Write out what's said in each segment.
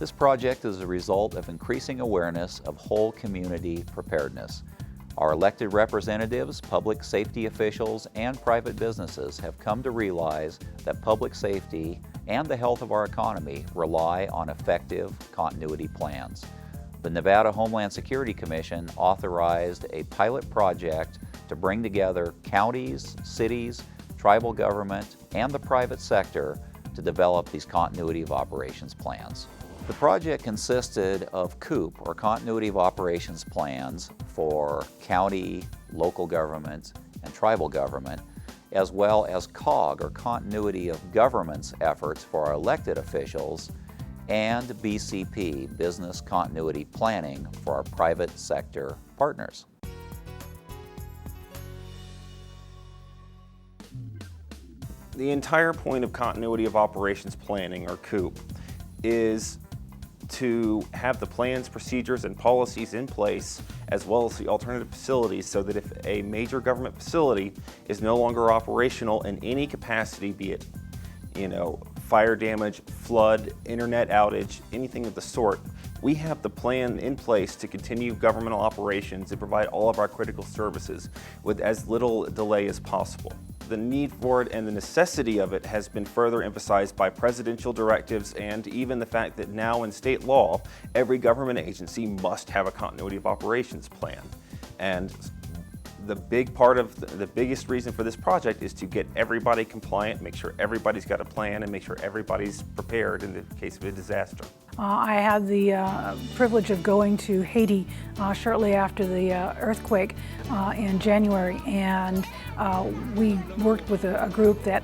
This project is a result of increasing awareness of whole community preparedness. Our elected representatives, public safety officials, and private businesses have come to realize that public safety and the health of our economy rely on effective continuity plans. The Nevada Homeland Security Commission authorized a pilot project to bring together counties, cities, tribal government, and the private sector to develop these continuity of operations plans. The project consisted of COOP, or Continuity of Operations Plans, for county, local government, and tribal government, as well as COG, or Continuity of Government's efforts for our elected officials, and BCP, Business Continuity Planning, for our private sector partners. The entire point of Continuity of Operations Planning, or COOP, is to have the plans, procedures, and policies in place, as well as the alternative facilities, so that if a major government facility is no longer operational in any capacity, be it, fire damage, flood, internet outage, anything of the sort, we have the plan in place to continue governmental operations and provide all of our critical services with as little delay as possible. The need for it and the necessity of it has been further emphasized by presidential directives and even the fact that now in state law, every government agency must have a continuity of operations plan. And the biggest reason for this project is to get everybody compliant, make sure everybody's got a plan, and make sure everybody's prepared in the case of a disaster. I had the privilege of going to Haiti shortly after the earthquake in January, and we worked with a group that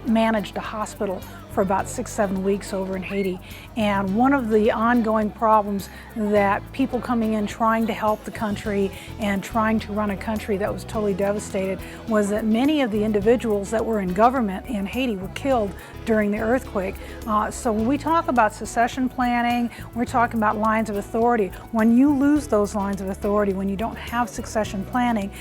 managed a hospital for about 6-7 weeks over in Haiti. And one of the ongoing problems that people coming in trying to help the country and trying to run a country that was totally devastated was that many of the individuals that were in government in Haiti were killed during the earthquake. So when we talk about succession planning, we're talking about lines of authority. When you lose those lines of authority, when you don't have succession planning,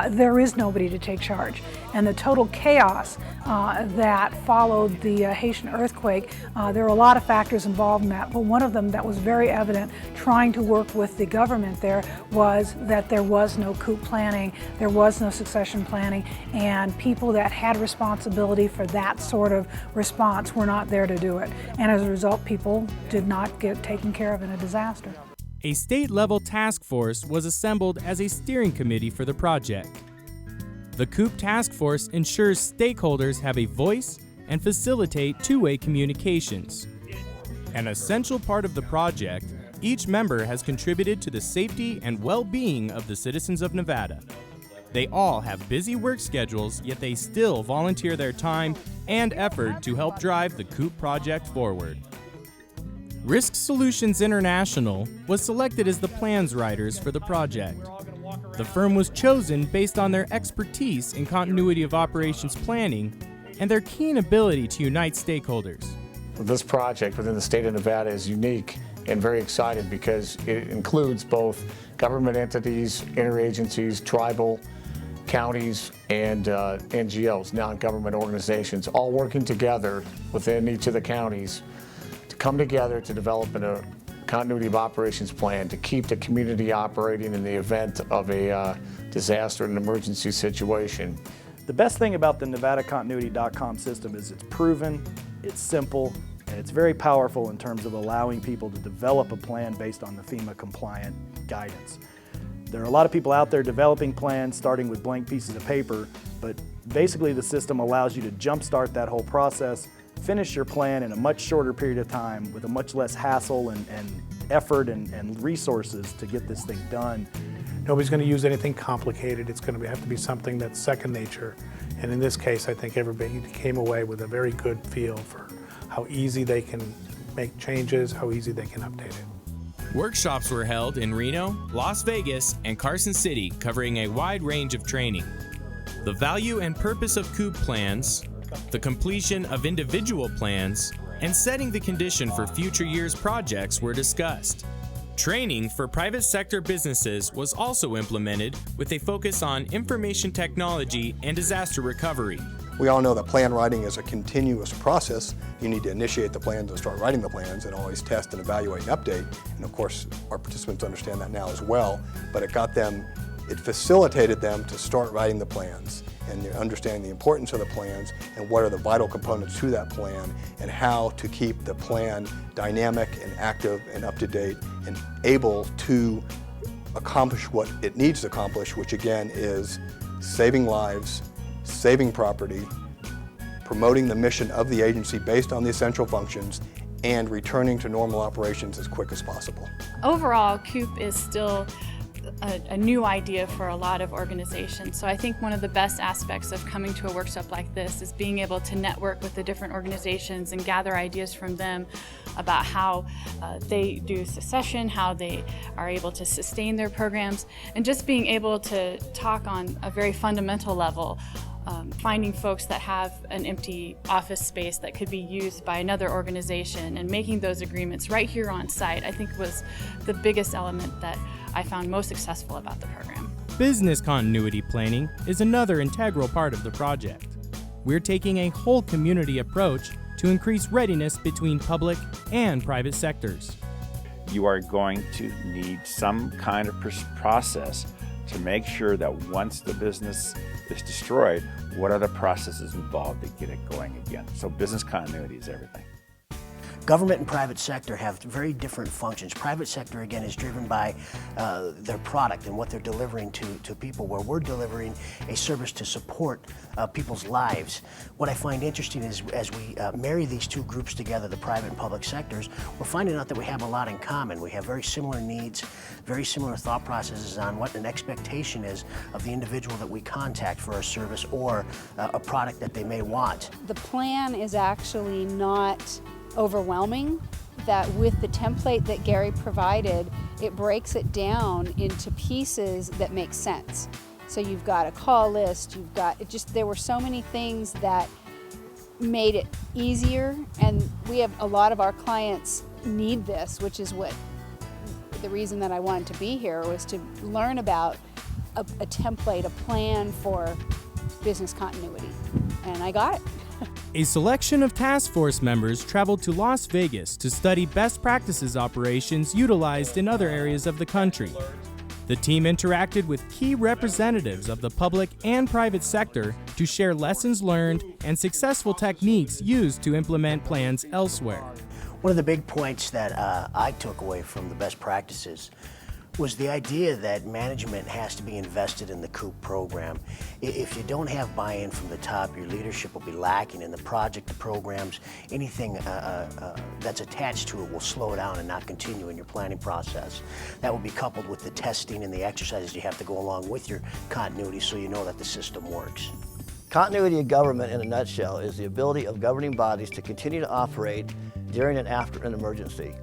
there is nobody to take charge. And the total chaos that followed the Haitian earthquake, there were a lot of factors involved in that, but one of them that was very evident trying to work with the government there was that there was no COOP planning, there was no succession planning, and people that had responsibility for that sort of response were not there to do it. And as a result, people did not get taken care of in a disaster. A state-level task force was assembled as a steering committee for the project. The COOP task force ensures stakeholders have a voice and facilitate two-way communications. An essential part of the project, each member has contributed to the safety and well-being of the citizens of Nevada. They all have busy work schedules, yet they still volunteer their time and effort to help drive the COOP project forward. Risk Solutions International was selected as the plans writers for the project. The firm was chosen based on their expertise in continuity of operations planning and their keen ability to unite stakeholders. This project within the state of Nevada is unique and very excited because it includes both government entities, interagencies, tribal, counties, and NGOs, non-government organizations, all working together within each of the counties to come together to develop a continuity of operations plan to keep the community operating in the event of a disaster and emergency situation. The best thing about the NevadaContinuity.com system is it's proven, it's simple, and it's very powerful in terms of allowing people to develop a plan based on the FEMA compliant guidance. There are a lot of people out there developing plans starting with blank pieces of paper, but basically the system allows you to jumpstart that whole process, finish your plan in a much shorter period of time with a much less hassle and effort and resources to get this thing done. Nobody's going to use anything complicated. It's going to have to be something that's second nature. And in this case, I think everybody came away with a very good feel for how easy they can make changes, how easy they can update it. Workshops were held in Reno, Las Vegas, and Carson City, covering a wide range of training. The value and purpose of COOP plans, the completion of individual plans, and setting the condition for future years' projects were discussed. Training for private sector businesses was also implemented with a focus on information technology and disaster recovery. We all know that plan writing is a continuous process. You need to initiate the plans and start writing the plans and always test and evaluate and update. And of course, our participants understand that now as well, but it facilitated them to start writing the plans and understanding the importance of the plans and what are the vital components to that plan and how to keep the plan dynamic and active and up to date and able to accomplish what it needs to accomplish, which again is saving lives, saving property, promoting the mission of the agency based on the essential functions, and returning to normal operations as quick as possible. Overall, Coop is still a new idea for a lot of organizations. So I think one of the best aspects of coming to a workshop like this is being able to network with the different organizations and gather ideas from them about how they do succession, how they are able to sustain their programs, and just being able to talk on a very fundamental level. Finding folks that have an empty office space that could be used by another organization and making those agreements right here on site, I think was the biggest element that I found most successful about the program. Business continuity planning is another integral part of the project. We're taking a whole community approach to increase readiness between public and private sectors. You are going to need some kind of process to make sure that once the business is destroyed, what are the processes involved to get it going again? So business continuity is everything. Government and private sector have very different functions. Private sector, again, is driven by their product and what they're delivering to people, where we're delivering a service to support people's lives. What I find interesting is as we marry these two groups together, the private and public sectors, we're finding out that we have a lot in common. We have very similar needs, very similar thought processes on what an expectation is of the individual that we contact for a service or a product that they may want. The plan is actually not overwhelming, that with the template that Gary provided, it breaks it down into pieces that make sense. So you've got a call list, you've got, there were so many things that made it easier, and we have a lot of our clients need this, which is what the reason that I wanted to be here was to learn about a template, a plan for business continuity, and I got it. A selection of task force members traveled to Las Vegas to study best practices operations utilized in other areas of the country. The team interacted with key representatives of the public and private sector to share lessons learned and successful techniques used to implement plans elsewhere. One of the big points that I took away from the best practices was the idea that management has to be invested in the Coop program. If you don't have buy-in from the top, your leadership will be lacking in the project, the programs, anything that's attached to it will slow down and not continue in your planning process. That will be coupled with the testing and the exercises you have to go along with your continuity so you know that the system works. Continuity of government in a nutshell is the ability of governing bodies to continue to operate during and after an emergency.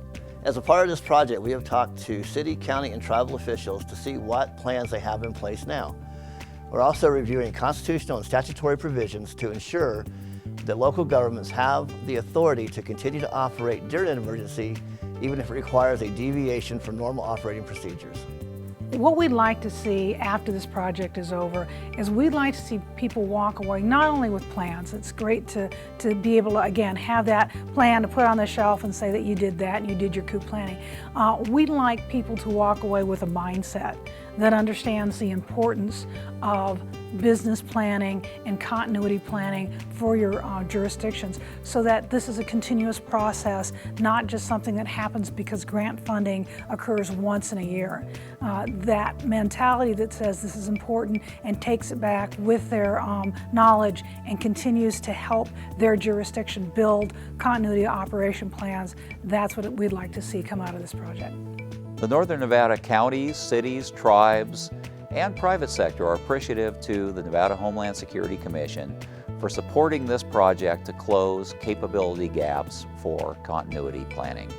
As a part of this project, we have talked to city, county, and tribal officials to see what plans they have in place now. We're also reviewing constitutional and statutory provisions to ensure that local governments have the authority to continue to operate during an emergency, even if it requires a deviation from normal operating procedures. What we'd like to see after this project is over is we'd like to see people walk away not only with plans. It's great to be able to, again, have that plan to put on the shelf and say that you did that and you did your Coop planning. We'd like people to walk away with a mindset that understands the importance of business planning and continuity planning for your jurisdictions, so that this is a continuous process, not just something that happens because grant funding occurs once in a year. That mentality that says this is important and takes it back with their knowledge and continues to help their jurisdiction build continuity operation plans, that's what we'd like to see come out of this project. The Northern Nevada counties, cities, tribes, and private sector are appreciative to the Nevada Homeland Security Commission for supporting this project to close capability gaps for continuity planning.